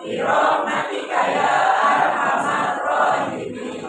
birahmatika ya arhamar rahimin.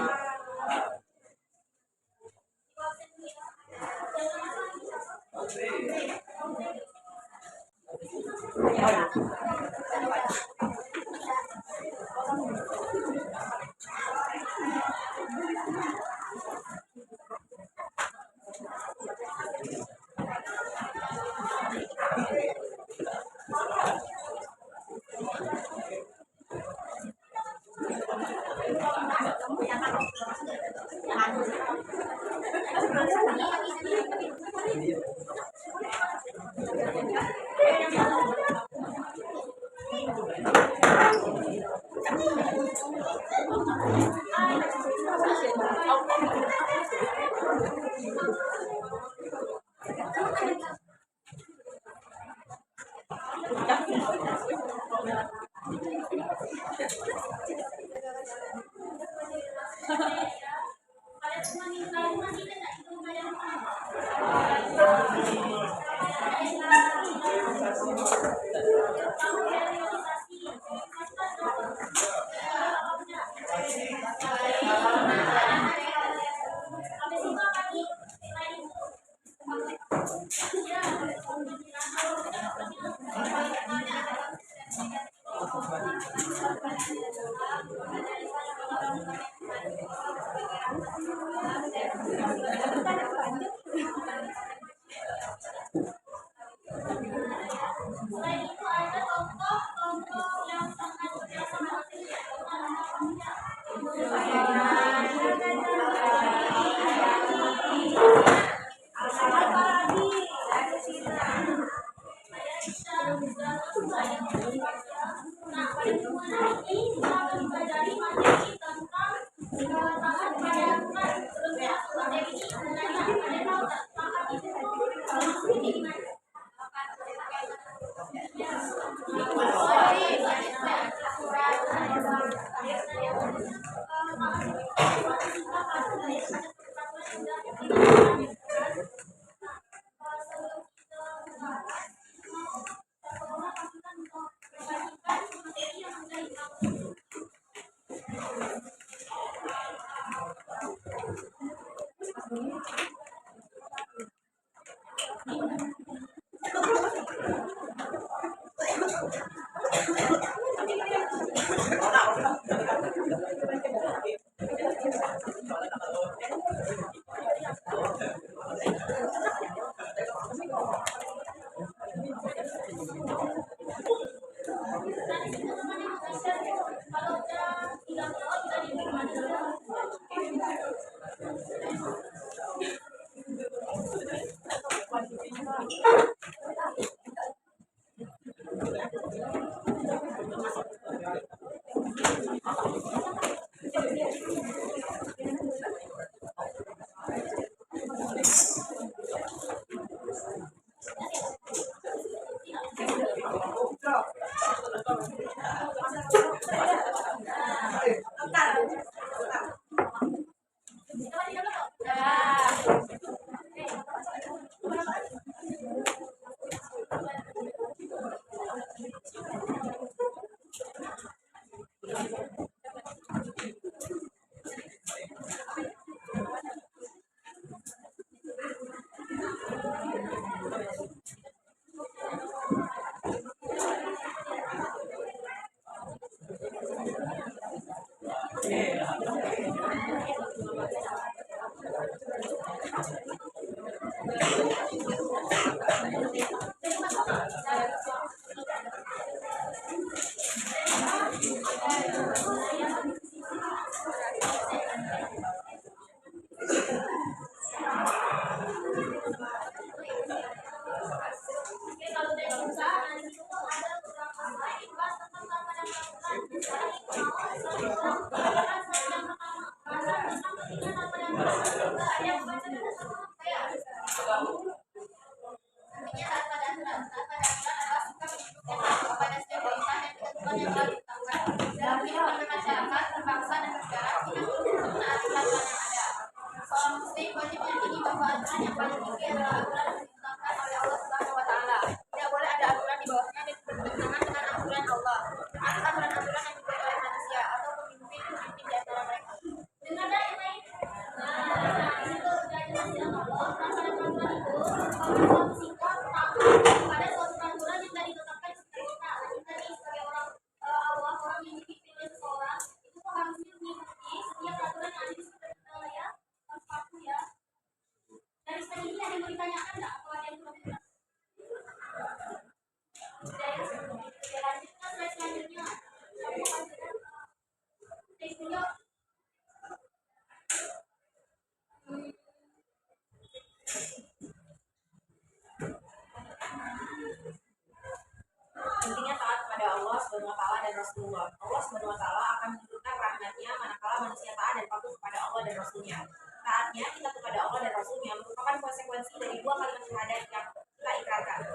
Rasulullah. Allah Subhanahu wa taala akan menurunkan rahmatnya manakala manusia taat dan patuh kepada Allah dan Rasulnya. Taatnya kita kepada Allah dan Rasulnya merupakan konsekuensi dari dua kalimat syahadat yang kita ikrarkan.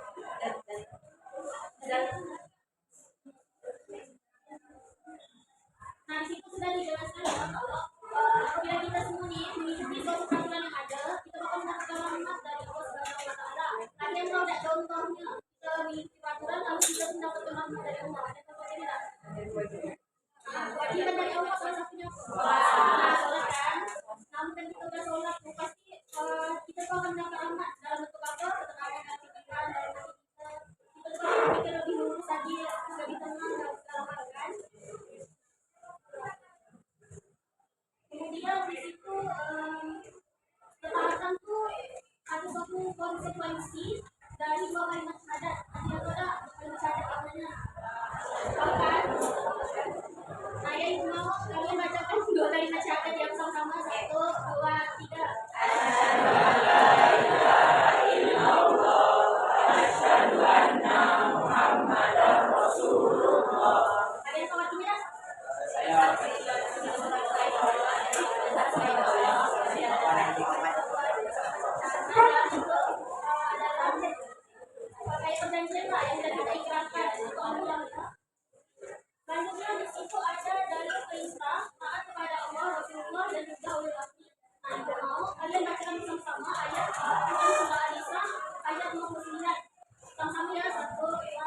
Dan nah, di situ sudah dijelaskan ya kalau apabila kita semua nih mengikuti suatu peraturan yang ada, kita bakal mendapatkan rahmat dari Allah Subhanahu wa taala. Tadi yang tahu tidak contohnya, kita mengikuti peraturan lalu kita mendapatkan rahmat dari Allah. Ada contohnya tidak? Kewajiban dari Allah salah satunya sholat kan. Namun kan kita udah sholat, pasti kita tuh akan mendapat rahmat dalam bentuk apa? Ketenangan hati kita, dalam hati kita. Kita tuh akan berpikir lebih lurus lagi, lebih tenang dalam segala hal kan. Kemudian di situ ketaatan tuh ada suatu konsekuensi dari dua kalimat syahadat. Nanti itu ada kalimat syahadat maknanya. Tahu kan? Saya mau kalian bacakan dua kalimat syahadat yang sama-sama. 1, 2, 3. Asyhadu anna Muhammadar Rasulullah. Kalian tahu artinya? Kayak perjanjian lah yang sudah kita ikrarkan itu Allah ya. Selanjutnya di situ ada dari perintah taat kepada Allah, Rasulullah dan juga ulil amri. Nah, mau kalian bacakan bersama-sama ayat Quran surah Al-Isra ayat 59. Sama-sama ya, 1, 2, 3.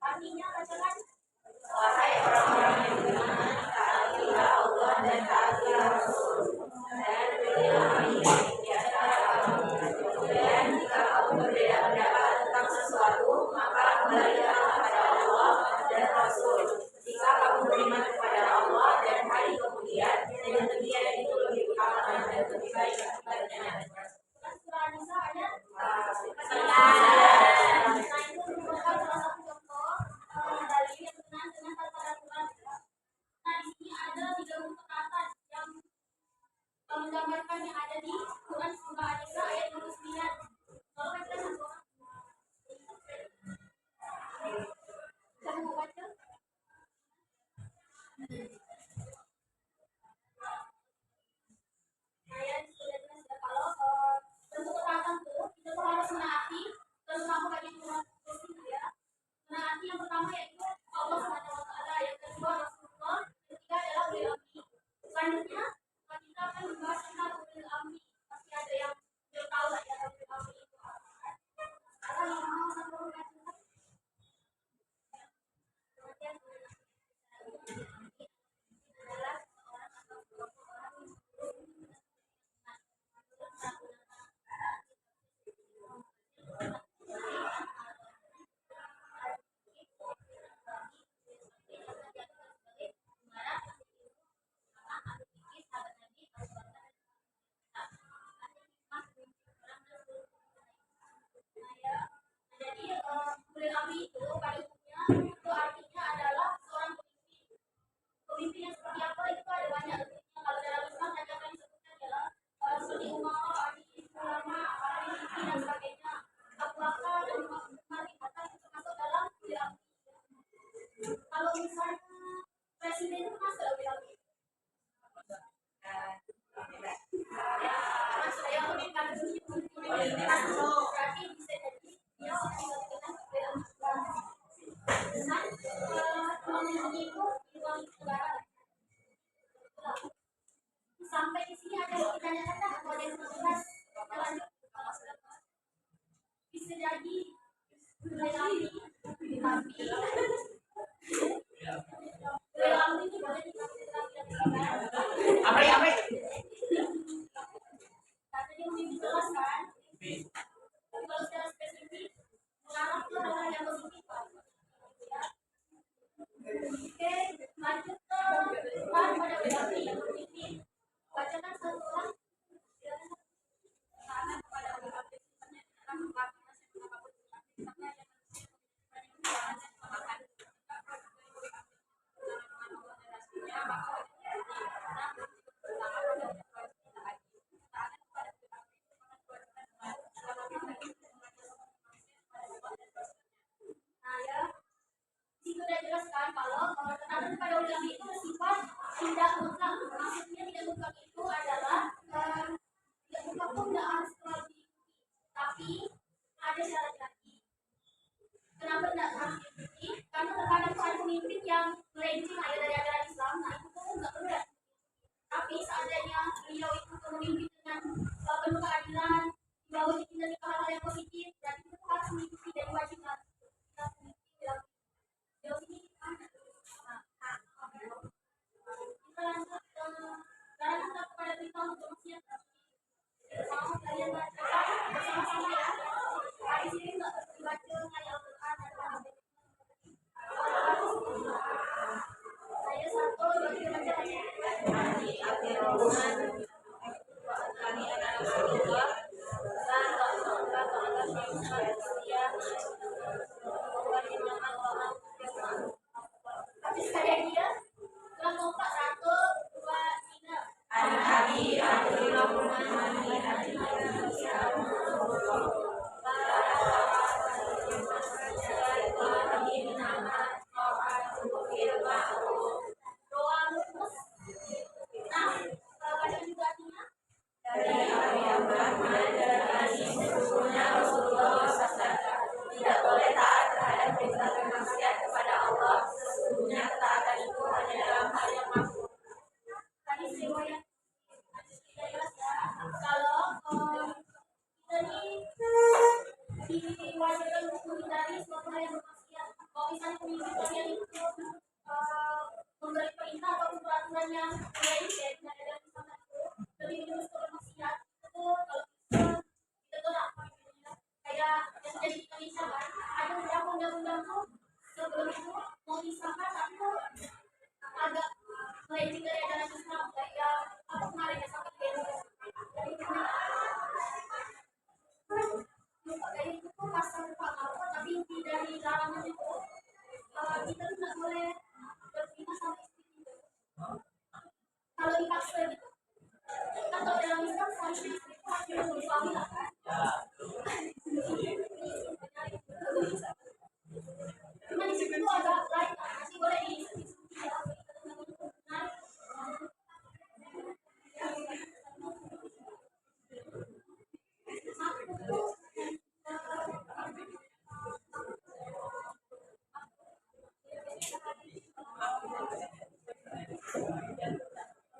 Artinya bacakan. Wahai orang-orang yang beriman, taatilah Allah dan taatilah Rasul. Dan berilah kami di antara kamu. Dan jika kamu berbeda pendapat tentang sesuatu, maka kembalilah kepada Allah dan Rasul. Jika kamu beriman kepada Allah dan hari kemudian, dan demikian itu lebih utama dan lebih baik akibatnya. Surah An-Nisa ayat Nah, itu merupakan salah satu contoh dalil yang berkenaan dengan tata-tata. Nah, di sini ada 3 bentuk ketaatan yang menggambarkan yang ada di Quran surah An-Nisa ayat 29. Kalau kita satu orang, saya mau baca. Ayat sudah jelas ya kalau bentuk ketaatan tuh kita tuh harus menaati terutama bagi Tuhan Yesus ya. Menaati yang pertama yaitu Allah Subhanahu wa taala, yang kedua Rasulullah, yang ketiga adalah ulil amri. Selanjutnya kita akan membahas tentang ulil amri. Pasti ada yang belum tahu lah ya ulil amri itu apa. Sekarang yang mau satu orang kemudian adalah seorang atau kelompok orang jadi ulil amri itu pada umumnya itu artinya adalah seorang pemimpin. Pemimpin yang seperti apa itu ada banyak bentuknya. Kalau dalam Islam tadi akan disebutkan adalah seperti umara, ulama, pemimpin dan sebagainya. Abu Bakar dan Umar bin Khattab itu masuk dalam ulil amri. Kalau misalnya presiden itu masuk dalam ulil amri. Masuk ya, kan berarti bisa jadi dia orang yang dengan ulil amri. Dan pemimpin itu di ruang negara. Sampai di sini ada yang ditanyakan tak? Kalau ada yang jelas, kita lanjut. Bisa jadi ulil amri, tapi Katanya mimpi jelas kan? Tapi kalau secara spesifik mengarah ke hal yang positif Pak. Ya. Oke, lanjut ke Tuhan pada berarti yang mimpi. Bacakan satu orang. Karena kepada orang Tuhan dalam Nah ya, di situ sudah jelaskan kalau ketaatan pada ulama itu bersifat tidak mutlak. Maksudnya tidak mutlak itu adalah tidak mutlak pun tidak harus selalu diikuti, tapi ada syarat lagi. Kenapa tidak harus diikuti? Karena terkadang ada pemimpin yang melenceng dari ajaran Islam, nah itu pun nggak benar. Tapi seandainya beliau itu memimpin dengan penuh keadilan, bahwa kita hal-hal yang positif, dan itu harus mengikuti dan wajibkan. Jauh ini kita lanjut ke kepada berita untuk maksiat. Mau kalian bacakan bersama-sama ya. Di sini nggak dibaca ayat Al-Quran dan saya satu dua tiga baca. Kami anak Rasulullah dan Habis saya dia, nggak lupa satu dua tiga. Abi Abdurrahman Doa rumus. Nah, baca juga artinya. dari Abi Abdurrahman dari sesungguhnya Rasulullah bersabda, tidak boleh taat terhadap perintah bermaksiat kepada Allah. Sesungguhnya ketaatan itu hanya dalam hal yang makruh. Tadi riwayat tidak jelas ya. Kalau kita ini diwajibkan untuk menghindari suatu hal yang bermaksiat. Kalau misalnya pemimpin kalian itu memberi perintah atau peraturan yang melenceng dari ajaran Islam itu lebih menjurus ke bermaksiat, itu kalau kita tolak pemimpinnya. Kayak yang terjadi di Indonesia kan, ada beberapa undang-undang tuh sebelum itu mau disahkan tapi tuh agak melenceng dari ajaran Islam. Kayak apa kemarin ya sampai dari dari itu tuh pasal apa tapi inti dari larangan itu kita tuh nggak boleh berzina sama istri kita. Kalau dipaksa gitu, kan kalau dalam Islam suami istri itu harus menjadi suami lah kan. Cuma di situ tuh agak lain kan, masih boleh diskusi ya.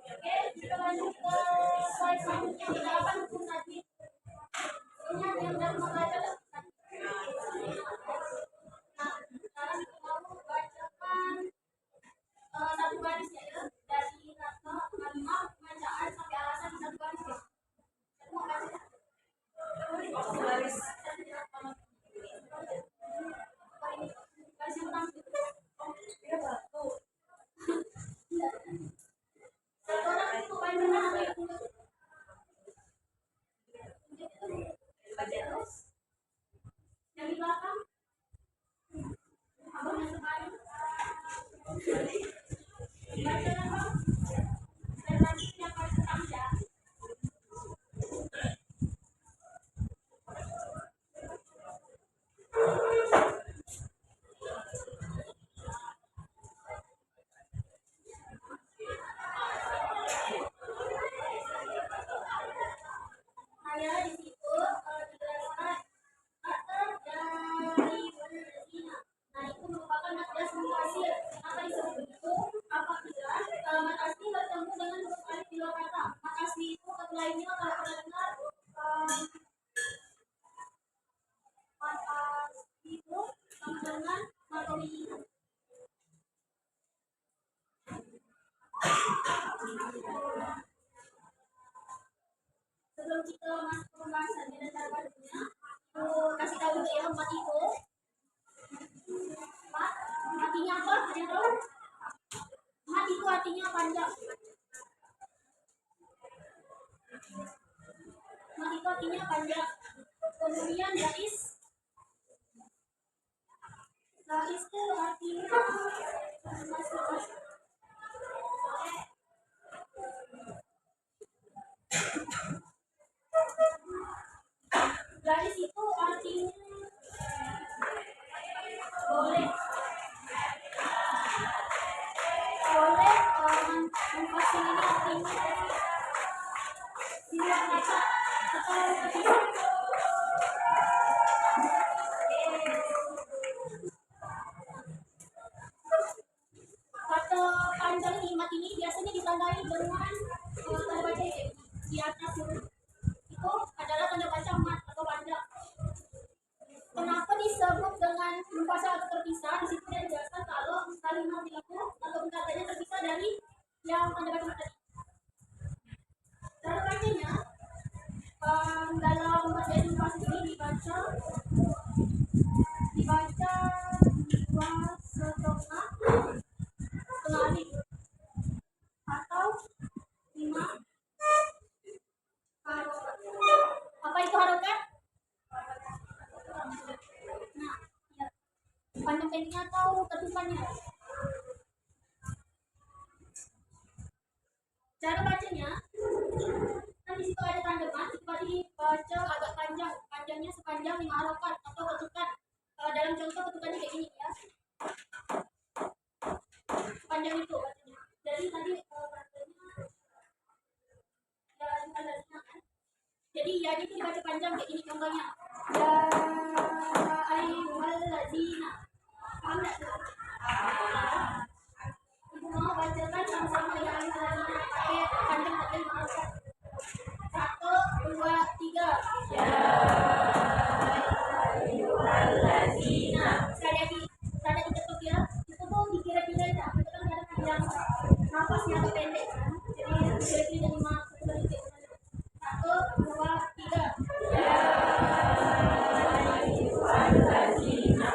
Oke, kita lanjut ke slide selanjutnya. Kita akan tadi. Ini ada yang dapat membaca. Nah, sekarang kita mau bacakan satu baris ya, dari kalimat bacaan sampai alasan di satu baris ya. Semua baca. Baris Baris yang pertama. Satu orang itu paling benar apa ya? Yang di belakang, abang yang separuh. Baca apa? Dan lanjut yang paling pertama ya. Saya di situ dijelaskan kata dari berzina. Nah itu merupakan materi mufasir. Apa disebut begitu? Apabila mat asli bertemu dengan huruf alif di luar kata. Mat asli itu kata lainnya kalau pernah dengar mat asli itu sama dengan matomi. sebelum kita masuk ke pembahasannya dan cara bacanya, aku kasih tahu dulu ya mat itu. Mat, artinya apa? Ada yang tahu? Mat itu artinya panjang. Mat itu artinya panjang. Kemudian garis. Garis itu artinya garis itu artinya boleh memfasilitasi di luar kata atau kepisah. Kata panjang imat ini biasanya ditandai dengan tanda baca di atas huruf itu adalah tanda baca mat atau panjang. Kenapa disebut dengan munfasil atau terpisah? Di situ dia dijelaskan kalau kalimat itu atau katanya terpisah dari yang tanda baca tadi. Cara bacanya dalam materi munfasil ini dibaca dua setengah alif atau 5 harokat. Apa itu harokat? Nah, ya. Panjang pendeknya atau ketukannya. Cara bacanya, kan di situ ada tanda mat, coba dibaca agak panjang, panjangnya sepanjang 5 harokat atau ketukan. Dalam contoh ketukannya kayak gini ya. Panjang itu bacanya. Jadi tadi jadi ya itu dibaca panjang kayak gini contohnya. Ya ayyuhalladzina. Paham enggak tuh? Ibu mau bacakan sama-sama ya ayyuhalladzina pakai panjang pakai 5 harokat. 1, 2, 3. Ya ayyuhalladzina. Sekali lagi, tanda diketuk ya. Itu tuh dikira-kira aja. Itu kan kadang yang nafasnya agak pendek kan. Jadi dikira-kira jadi 5 detik. 1, 2, 3. Ya ayyuhalladzina.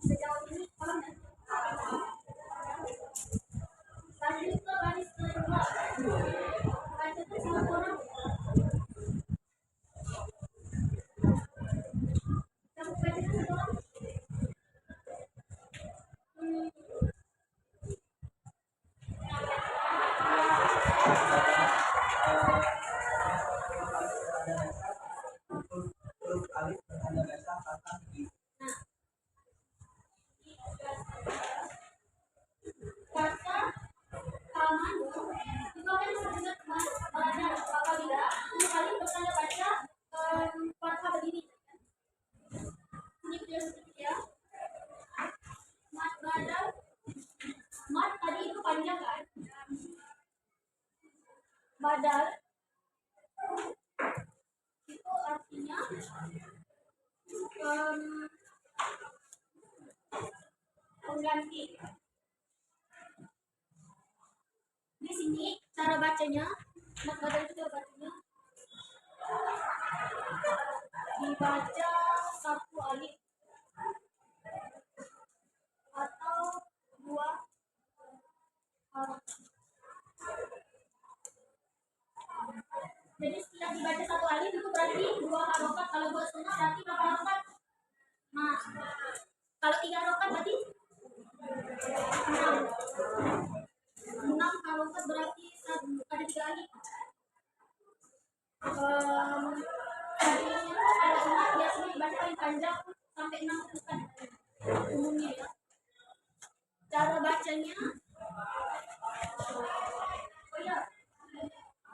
Sejauh ini paham nggak? Lanjut ke baris kedua. Baca tuh sama orang. Kamu baca sama orang? Kata amanu itu akan disebut badal apabila ini kali bertanda baca fathah begini. Ini video seperti ya. Mat badal. Mat tadi itu panjang kan? Badal itu artinya pengganti. Di sini cara bacanya, mat badal itu cara bacanya dibaca 1 alif atau 2 harokat. Jadi setiap dibaca 1 alif itu berarti 2 harokat. Kalau 2 setengah berarti berapa harokat? Nah, kalau 3 harokat berarti 6 harokat berarti ada 3 alif. Kalau emak biasanya dibaca paling panjang sampai 6 ketukan umumnya ya. Cara bacanya, oh ya,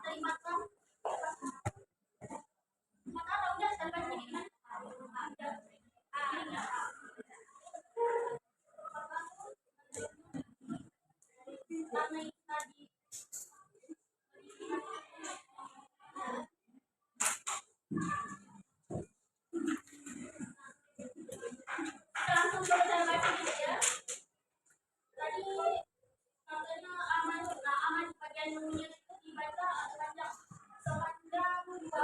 dari makan atau udah cara bacanya gimana? Karena itu tadi langsung ke cara baca gitu ya. Tadi katanya aman, nah aman bagian nunya itu dibaca agak panjang sepanjang 2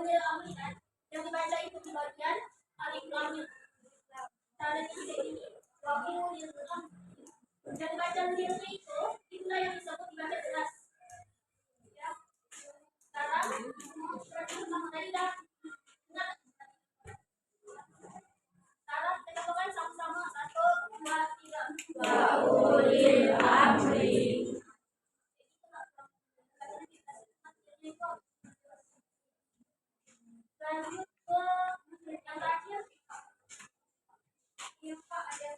boleh ambil kan yang dibaca itu di bagian alif lamnya. Cara ini waktu yang dan baca dirinya itu itulah yang disebut dibaca jelas. Ya. Sekarang berarti sama tadi dah. Ingat. Sekarang kita lakukan sama-sama 1, 2, 3. Wa ulil amri. Lanjut ke yang terakhir. Iya Pak, ada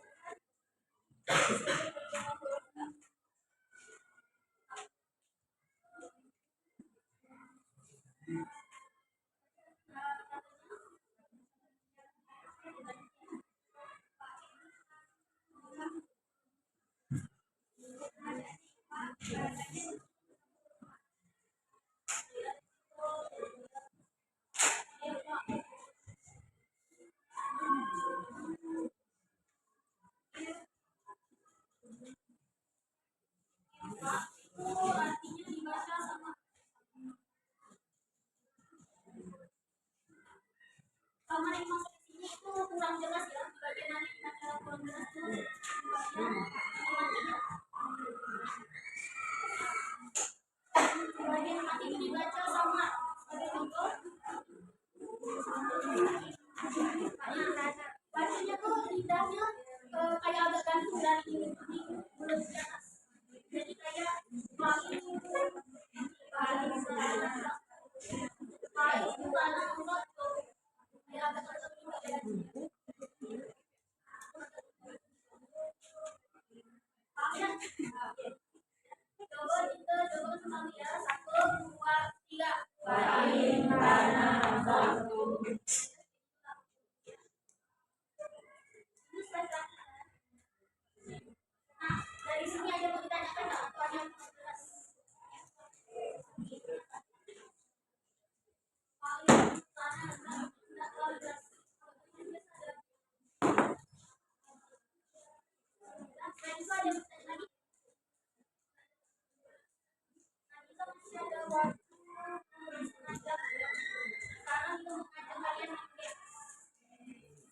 itu artinya dibaca sama yang masuk di sini itu kurang jelas ya di bagian nanti dibaca kurang jelas itu bagian nanti dibaca sama sebagai contoh bacanya tuh lidahnya kayak agak gantung dari mulut ke atas jadi kayak paling coba sama ya 1, 2, 3. Fa'in kana sabtu. Nah, dari sini aja mau ditanyakan nggak atau ada yang jelas?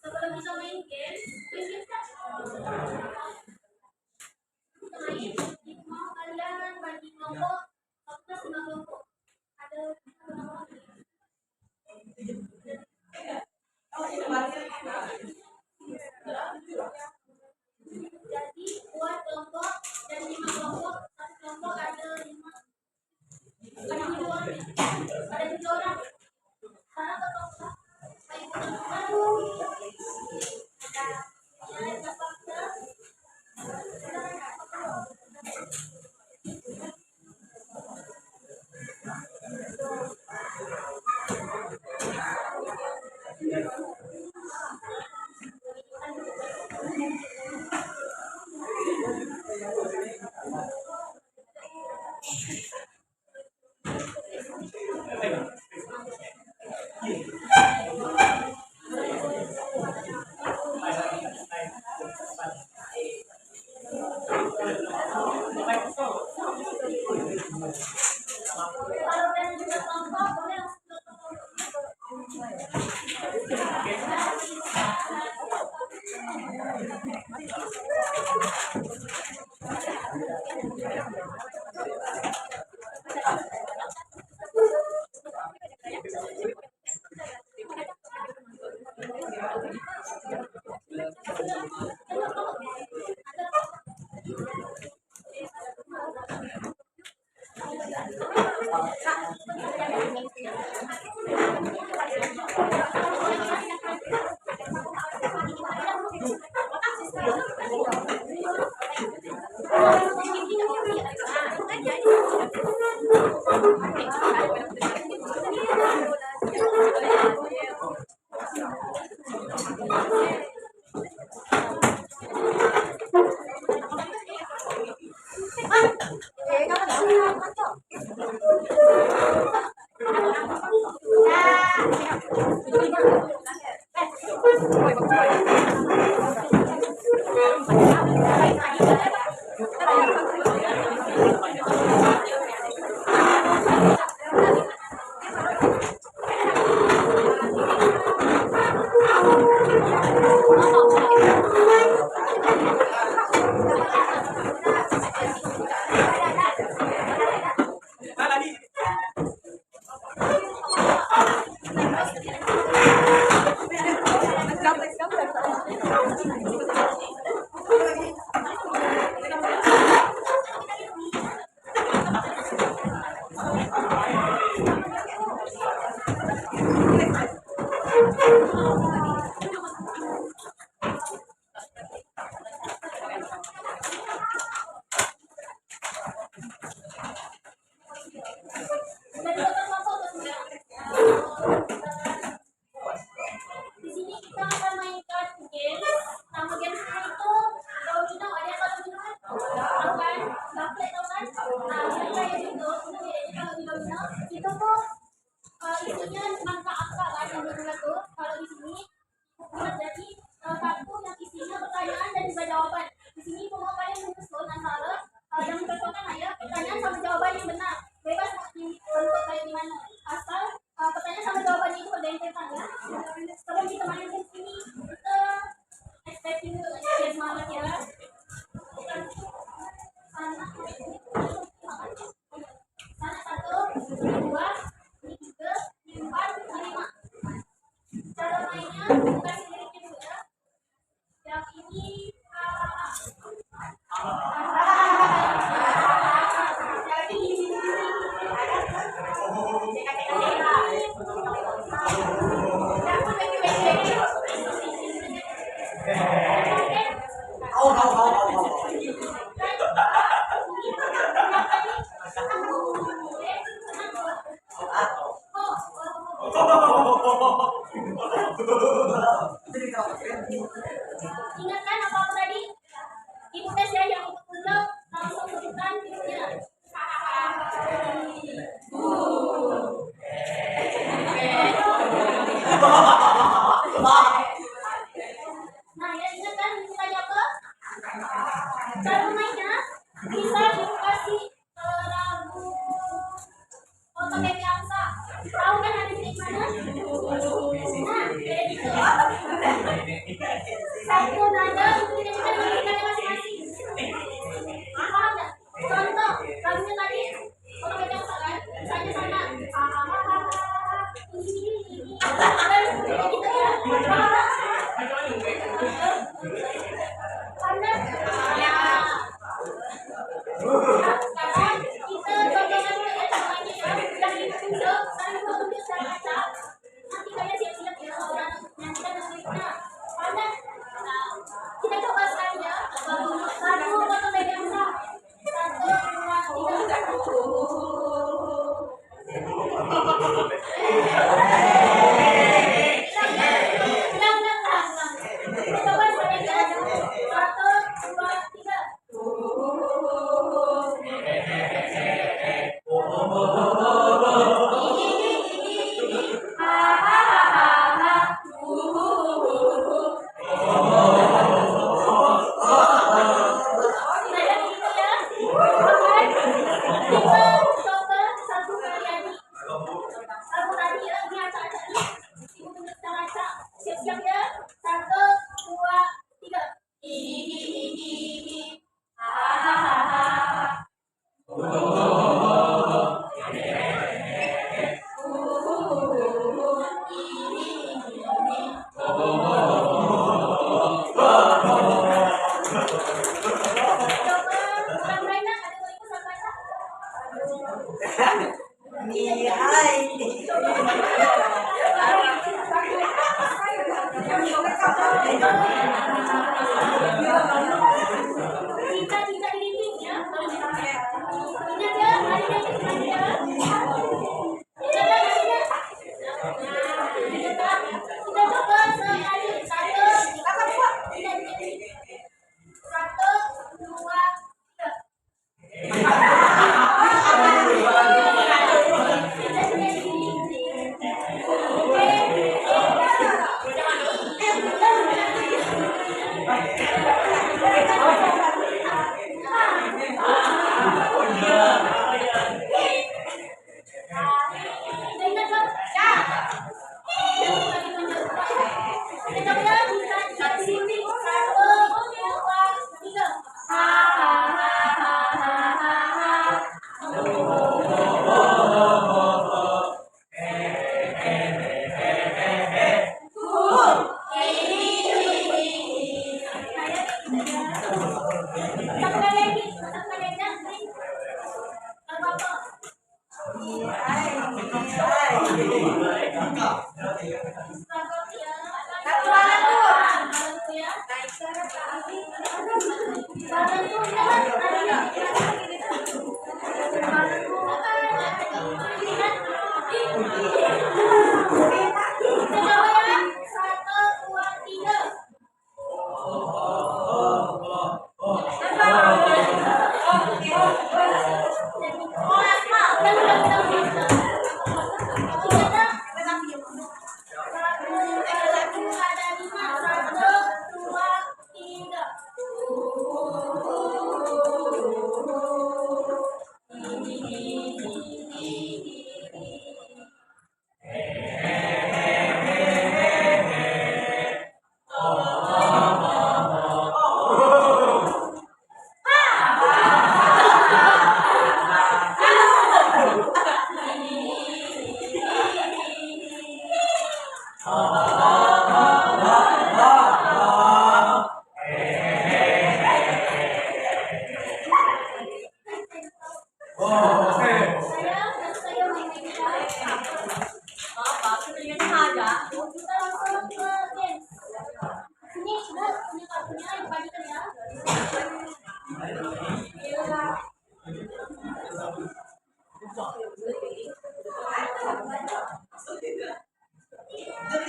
Sebelum bisa main game kita mau kalian bagi kelompok, kita 5 kelompok. Ada jadi buat kelompok dan 5 kelompok, satu kelompok ada 5 ada 7 orang. Ada 7 orang. Karena kelompok baik baru ada fakta kalau dan juga kelompok boleh Ingatkan apa tadi? Ibu tes ya yang ikut dulu langsung sebutkan ibunya. Nah ya ingatkan tanya apa? Cara mainnya bisa dikasih lagu otomatis angsa. Tahu kan ada di mana? Nah, kayak gitu. Satu nada itu kita nyanyikan masing-masing. Paham nggak? Contoh lagunya tadi otomatis angsa kan? Misalnya sama. Kayak gitu ya. Paham nggak? Karena sekarang kita contohkan dulu ya caranya ya. Yang ditunjuk, sekarang kita tunjuk secara acak. Nanti kalian siap-siap ya orang nyanyikan dan musiknya. Karena kita coba sekali ya. Lagu foto media.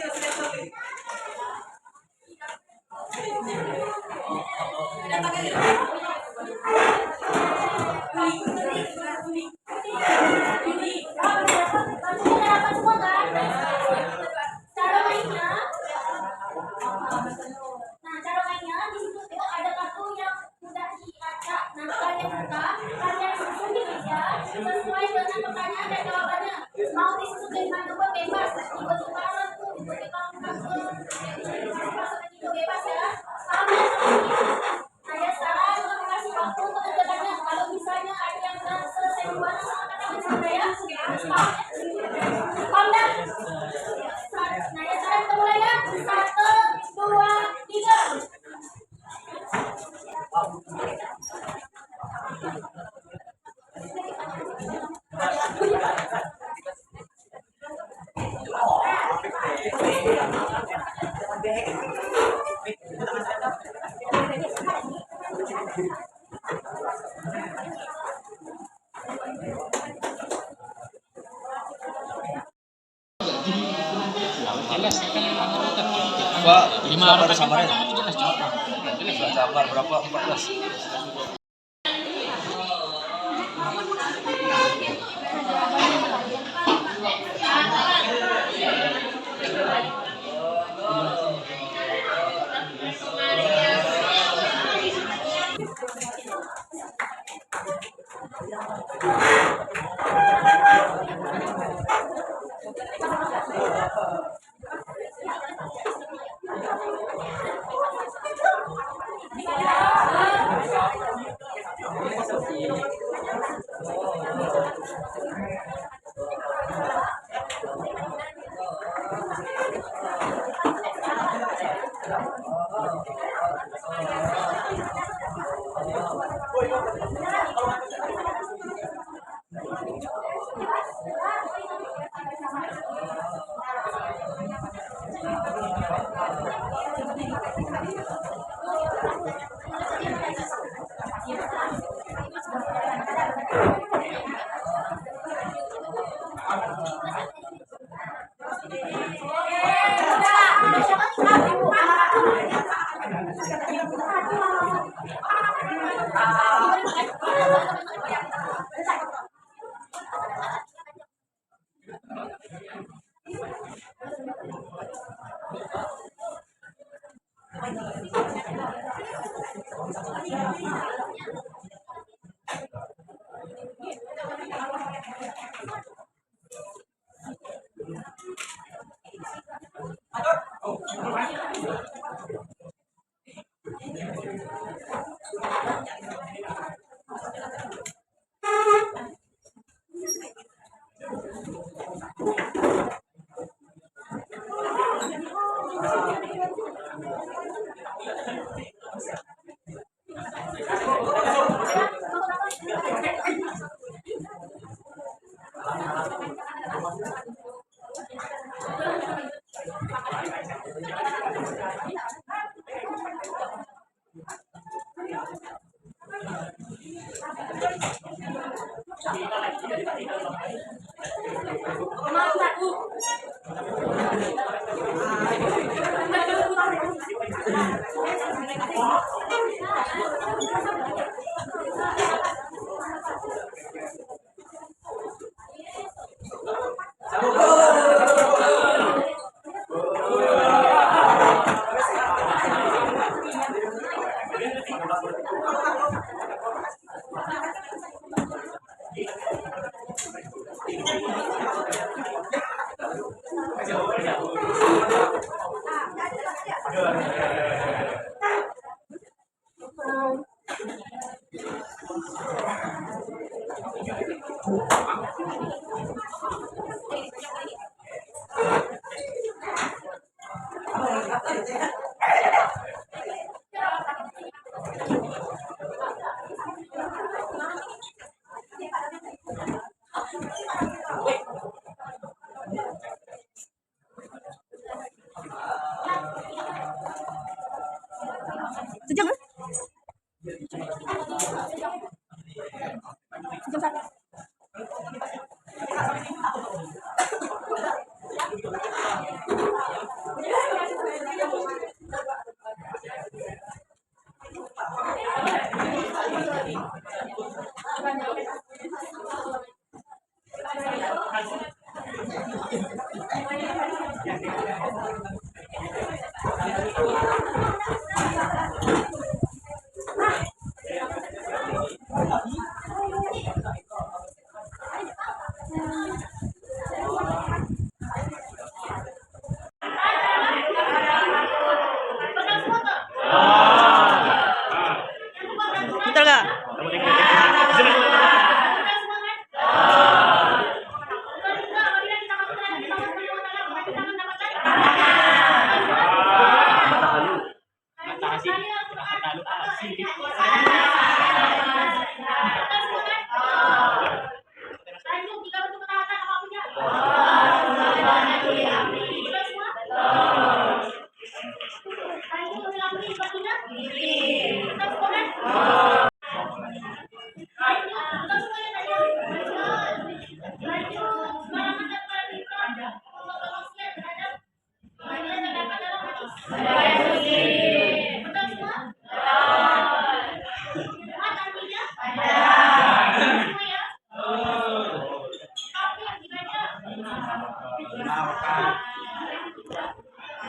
对。Paham dah? Nah, ya sekarang kita mulai ya. 1, 2, 3. Jelas kan Pak, 5 sabar orang samarin. jelas jawab. Sabar berapa? 14. Sejam kan? Sejam satu.